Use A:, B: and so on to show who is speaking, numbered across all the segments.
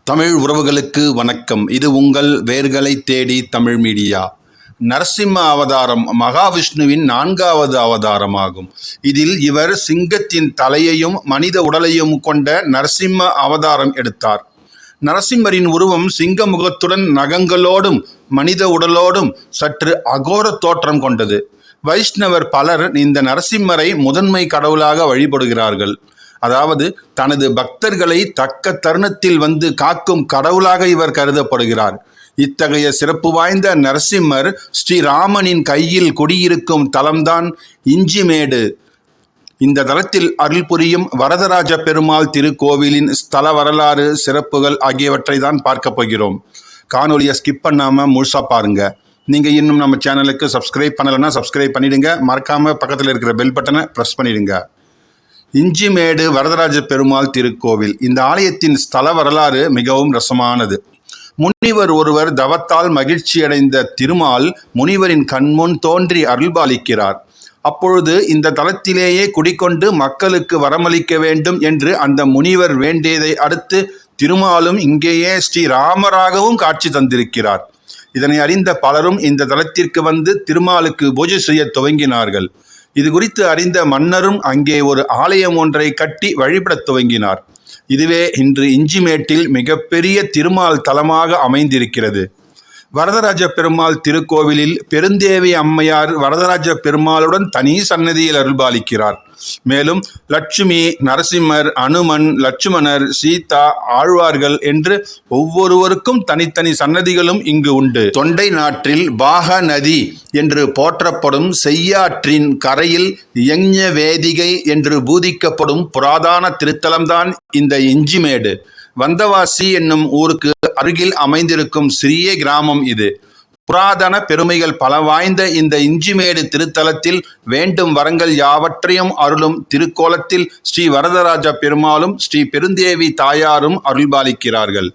A: தமிழ் உறவுகளுக்கு வணக்கம். இது உங்கள் வேர்களை தேடி தமிழ் மீடியா. நரசிம்ம அவதாரம் மகாவிஷ்ணுவின் 4வது அவதாரமாகும். இதில் இவர் சிங்கத்தின் தலையையும் மனித உடலையும் கொண்ட நரசிம்ம அவதாரம் எடுத்தார். நரசிம்மரின் உருவம் சிங்க முகத்துடன் நகங்களோடும் மனித உடலோடும் சற்று அகோர தோற்றம் கொண்டது. வைஷ்ணவர் பலர் இந்த நரசிம்மரை முதன்மை கடவுளாக வழிபடுகிறார்கள். அதாவது தனது பக்தர்களை தக்க தருணத்தில் வந்து காக்கும் கடவுளாக இவர் கருதப்படுகிறார். இத்தகைய சிறப்பு வாய்ந்த நரசிம்மர் ஸ்ரீராமனின் கையில் குடியிருக்கும் தலம்தான் இஞ்சிமேடு. இந்த தலத்தில் அருள் புரியும் வரதராஜ பெருமாள் திருக்கோவிலின் ஸ்தல வரலாறு, சிறப்புகள் ஆகியவற்றை தான் பார்க்க போகிறோம். காணொலியை ஸ்கிப் பண்ணாமல் முழுசாக பாருங்க. நீங்கள் இன்னும் நம்ம சேனலுக்கு சப்ஸ்கிரைப் பண்ணலைன்னா சப்ஸ்கிரைப் பண்ணிடுங்க. மறக்காமல் பக்கத்தில் இருக்கிற பெல் பட்டனை ப்ரெஸ் பண்ணிடுங்க. இஞ்சிமேடு வரதராஜ பெருமாள் திருக்கோவில். இந்த ஆலயத்தின் ஸ்தல வரலாறு மிகவும் ரசமானது. முனிவர் ஒருவர் தவத்தால் மகிழ்ச்சியடைந்த திருமால் முனிவரின் கண்முன் தோன்றி அருள்பாலிக்கிறார். அப்பொழுது இந்த தலத்திலேயே குடிக்கொண்டு மக்களுக்கு வரமளிக்க வேண்டும் என்று அந்த முனிவர் வேண்டியதை அடுத்து திருமாலும் இங்கேயே ஸ்ரீராமராகவும் காட்சி தந்திருக்கிறார். இதனை அறிந்த பலரும் இந்த தலத்திற்கு வந்து திருமாலுக்கு பூஜை செய்ய துவங்கினார்கள். இது குறித்து அறிந்த மன்னரும் அங்கே ஒரு ஆலயம் ஒன்றை கட்டி வழிபடத் துவங்கினார். இதுவே இன்று இஞ்சிமேட்டில் மிகப்பெரிய திருமால் தலமாக அமைந்திருக்கிறது. வரதராஜ பெருமாள் திருக்கோவிலில் பெருந்தேவி அம்மையார் வரதராஜ பெருமாளுடன் தனி சன்னதியில் அருள்பாலிக்கிறார். மேலும் லட்சுமி, நரசிம்மர், அனுமன், லட்சுமணர், சீதா, ஆழ்வார்கள் என்று ஒவ்வொருவருக்கும் தனித்தனி சன்னதிகளும் இங்கு உண்டு. தொண்டை நாட்டில் பாக நதி என்று போற்றப்படும் செய்யாற்றின் கரையில் யஞ வேதிகை என்று பூதிக்கப்படும் புராதன திருத்தலம்தான் இந்த இஞ்சிமேடு. வந்தவாசி என்னும் ஊருக்கு அருகில் அமைந்திருக்கும் சிறிய கிராமம் இது. புராதன பெருமைகள் பல வாய்ந்த இந்த இஞ்சிமேடு திருத்தலத்தில் வேண்டும் வரங்கள் யாவற்றையும் அருளும் திருக்கோலத்தில் ஸ்ரீ வரதராஜ பெருமாளும் ஸ்ரீ பெருந்தேவி தாயாரும் அருள்பாலிக்கிறார்கள்.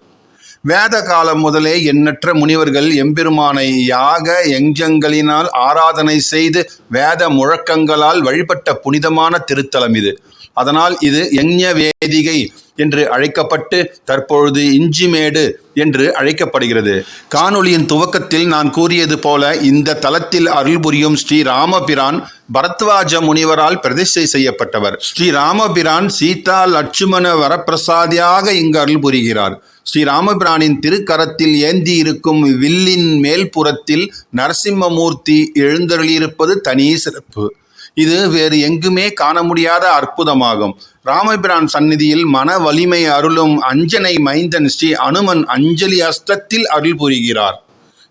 A: வேத காலம் முதலே எண்ணற்ற முனிவர்கள் எம்பெருமானை யாக யஞ்சங்களினால் ஆராதனை செய்து வேத முழக்கங்களால் வழிபட்ட புனிதமான திருத்தலம் இது. அதனால் இது யஞ வேதிகை என்று அழைக்கப்பட்டு தற்பொழுது இஞ்சிமேடு என்று அழைக்கப்படுகிறது. காணொளியின் துவக்கத்தில் நான் கூறியது போல இந்த தலத்தில் அருள் புரியும் ஸ்ரீ ராமபிரான் பரத்வாஜ முனிவரால் பிரதிஷ்டை செய்யப்பட்டவர். ஸ்ரீ ராமபிரான் சீதா லட்சுமண வரப்பிரசாதியாக இங்கு அருள் புரிகிறார். ஸ்ரீ ராமபிரானின் திருக்கரத்தில் ஏந்தி இருக்கும் வில்லின் மேல்புறத்தில் நரசிம்மமூர்த்தி எழுந்தருளியிருப்பது தனி சிறப்பு. இது வேறு எங்குமே காண முடியாத அற்புதமாகும். ராமபிரான் சந்நிதியில் மன வலிமை அருளும் அஞ்சனை மைந்தன் ஸ்ரீ அனுமன் அஞ்சலி அஸ்தத்தில் அருள் புரிகிறார்.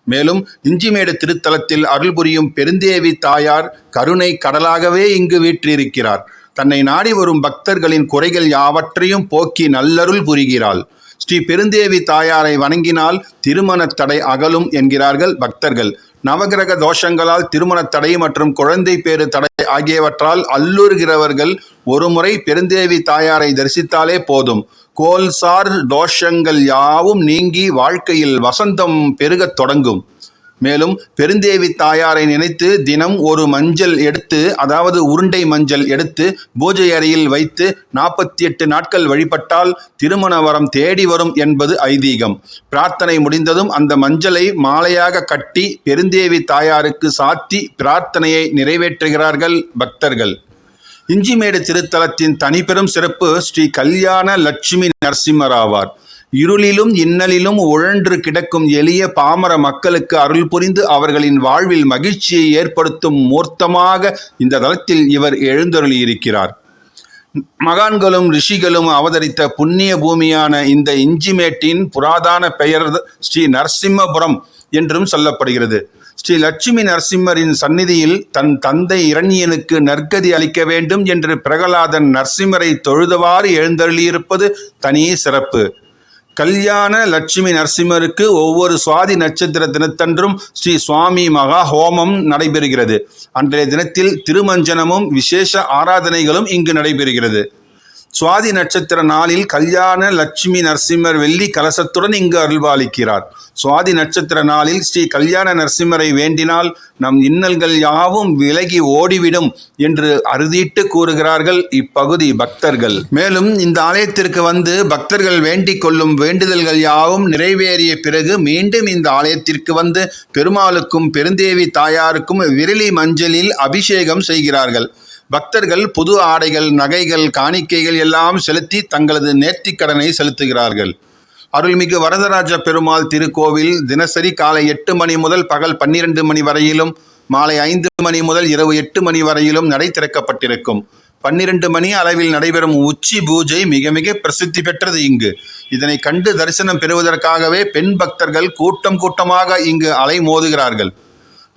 A: மேலும் இஞ்சிமேடு திருத்தலத்தில் அருள் புரியும் பெருந்தேவி தாயார் கருணை கடலாகவே இங்கு வீற்றிருக்கிறார். தன்னை நாடி வரும் பக்தர்களின் குறைகள் யாவற்றையும் போக்கி நல்லருள் புரிகிறாள். ஸ்ரீ பெருந்தேவி தாயாரை வணங்கினால் திருமண தடை அகலும் என்கிறார்கள் பக்தர்கள். நவகிரக தோஷங்களால் திருமண தடை மற்றும் குழந்தை பேறு தடை ஆகியவற்றால் அல்லுறுகிறவர்கள் ஒருமுறை பெருந்தேவி தாயாரை தரிசித்தாலே போதும். கோல்சார் தோஷங்கள் யாவும் நீங்கி வாழ்க்கையில் வசந்தம் பெருகத் தொடங்கும். மேலும் பெருந்தேவி தாயாரை நினைத்து தினம் ஒரு மஞ்சள் எடுத்து, அதாவது உருண்டை மஞ்சள் எடுத்து பூஜை அறையில் வைத்து 48 நாட்கள் வழிபட்டால் திருமண வரம் தேடி வரும் என்பது ஐதீகம். பிரார்த்தனை முடிந்ததும் அந்த மஞ்சளை மாலையாக கட்டி பெருந்தேவி தாயாருக்கு சாத்தி பிரார்த்தனையை நிறைவேற்றுகிறார்கள் பக்தர்கள். இஞ்சிமேடு திருத்தலத்தின் தனிப்பெரும் சிறப்பு ஸ்ரீ கல்யாண லட்சுமி நரசிம்மர் ஆவார். இருளிலும் இன்னலிலும் உழன்று கிடக்கும் எளிய பாமர மக்களுக்கு அருள் புரிந்து அவர்களின் வாழ்வில் மகிழ்ச்சியை ஏற்படுத்தும் மூர்த்தமாக இந்த தலத்தில் இவர் எழுந்தருளியிருக்கிறார். மகான்களும் ரிஷிகளும் அவதரித்த புண்ணிய பூமியான இந்த இஞ்சிமேட்டின் புராதன பெயர் ஸ்ரீ நரசிம்மபுரம் என்றும் சொல்லப்படுகிறது. ஸ்ரீ லட்சுமி நரசிம்மரின் சந்நிதியில் தன் தந்தை இரண்யனுக்கு நற்கதி அளிக்க வேண்டும் என்று பிரகலாதன் நரசிம்மரை தொழுதவாறு எழுந்தருளியிருப்பது தனி சிறப்பு. கல்யாண லட்சுமி நரசிம்மருக்கு ஒவ்வொரு சுவாதி நட்சத்திர தினத்தன்றும் ஸ்ரீ சுவாமி மகா ஹோமம் நடைபெறுகிறது. அன்றைய தினத்தில் திருமஞ்சனமும் விசேஷ ஆராதனைகளும் இங்கு நடைபெறுகிறது. சுவாதி நட்சத்திர நாளில் கல்யாண லட்சுமி நரசிம்மர் வெள்ளி கலசத்துடன் இங்கு அருள்பாலிக்கிறார். சுவாதி நட்சத்திர நாளில் ஸ்ரீ கல்யாண நரசிம்மரை வேண்டினால் நம் இன்னல்கள் யாவும் விலகி ஓடிவிடும் என்று அறுதிட்டு கூறுகிறார்கள் இப்பகுதி பக்தர்கள். மேலும் இந்த ஆலயத்திற்கு வந்து பக்தர்கள் வேண்டிக் கொள்ளும் வேண்டுதல்கள் யாவும் நிறைவேறிய பிறகு மீண்டும் இந்த ஆலயத்திற்கு வந்து பெருமாளுக்கும் பெருந்தேவி தாயாருக்கும் விரலி மஞ்சளில் அபிஷேகம் செய்கிறார்கள். பக்தர்கள் புது ஆடைகள், நகைகள், காணிக்கைகள் எல்லாம் செலுத்தி தங்களது நேர்த்திக் கடனை செலுத்துகிறார்கள். அருள்மிகு வரதராஜ பெருமாள் திருக்கோவில் தினசரி காலை 8 மணி முதல் பகல் 12 மணி வரையிலும், மாலை 5 மணி முதல் இரவு 8 மணி வரையிலும் நடை திறக்கப்பட்டிருக்கும். 12 மணி அளவில் நடைபெறும் உச்சி பூஜை மிக மிக பிரசித்தி பெற்றது இங்கு. இதனை கண்டு தரிசனம் பெறுவதற்காகவே பெண் பக்தர்கள் கூட்டம் கூட்டமாக இங்கு அலைமோதுகிறார்கள்.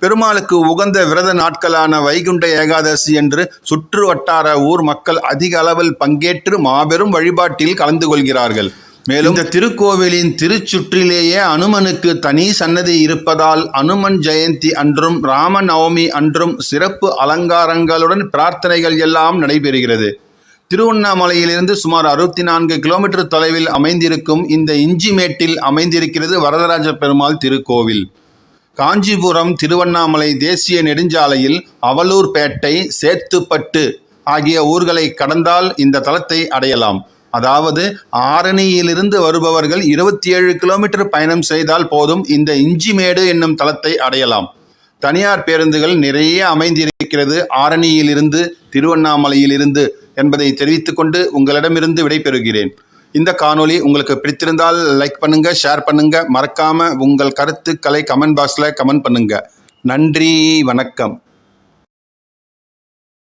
A: பெருமாளுக்கு உகந்த விரத நாட்களான வைகுண்ட ஏகாதசி என்று சுற்று வட்டார ஊர் மக்கள் அதிக அளவில் பங்கேற்று மாபெரும் வழிபாட்டில் கலந்து கொள்கிறார்கள். மேலும் இந்த திருக்கோவிலின் திருச்சுற்றிலேயே அனுமனுக்கு தனி சன்னதி இருப்பதால் அனுமன் ஜெயந்தி அன்றும் ராம நவமி அன்றும் சிறப்பு அலங்காரங்களுடன் பிரார்த்தனைகள் எல்லாம் நடைபெறுகிறது. திருவண்ணாமலையிலிருந்து சுமார் 64 கிலோமீட்டர் தொலைவில் அமைந்திருக்கும் இந்த இஞ்சிமேட்டில் அமைந்திருக்கிறது வரதராஜ பெருமாள் திருக்கோவில். காஞ்சிபுரம் திருவண்ணாமலை தேசிய நெடுஞ்சாலையில் அவலூர்பேட்டை, சேத்துப்பட்டு ஆகிய ஊர்களை கடந்தால் இந்த தலத்தை அடையலாம். அதாவது ஆரணியிலிருந்து வருபவர்கள் 27 கிலோமீட்டர் பயணம் செய்தால் போதும் இந்த இஞ்சிமேடு என்னும் தலத்தை அடையலாம். தனியார் பேருந்துகள் நிறைய அமைந்திருக்கிறது ஆரணியிலிருந்து, திருவண்ணாமலையிலிருந்து என்பதை தெரிவித்துக்கொண்டு உங்களிடமிருந்து விடைபெறுகிறேன். இந்த காணொளி உங்களுக்கு பிடித்திருந்தால் லைக் பண்ணுங்க, ஷேர் பண்ணுங்க, மறக்காம உங்கள் கருத்துக்களை கமெண்ட் பாக்ஸில் கமெண்ட் பண்ணுங்க. நன்றி, வணக்கம்.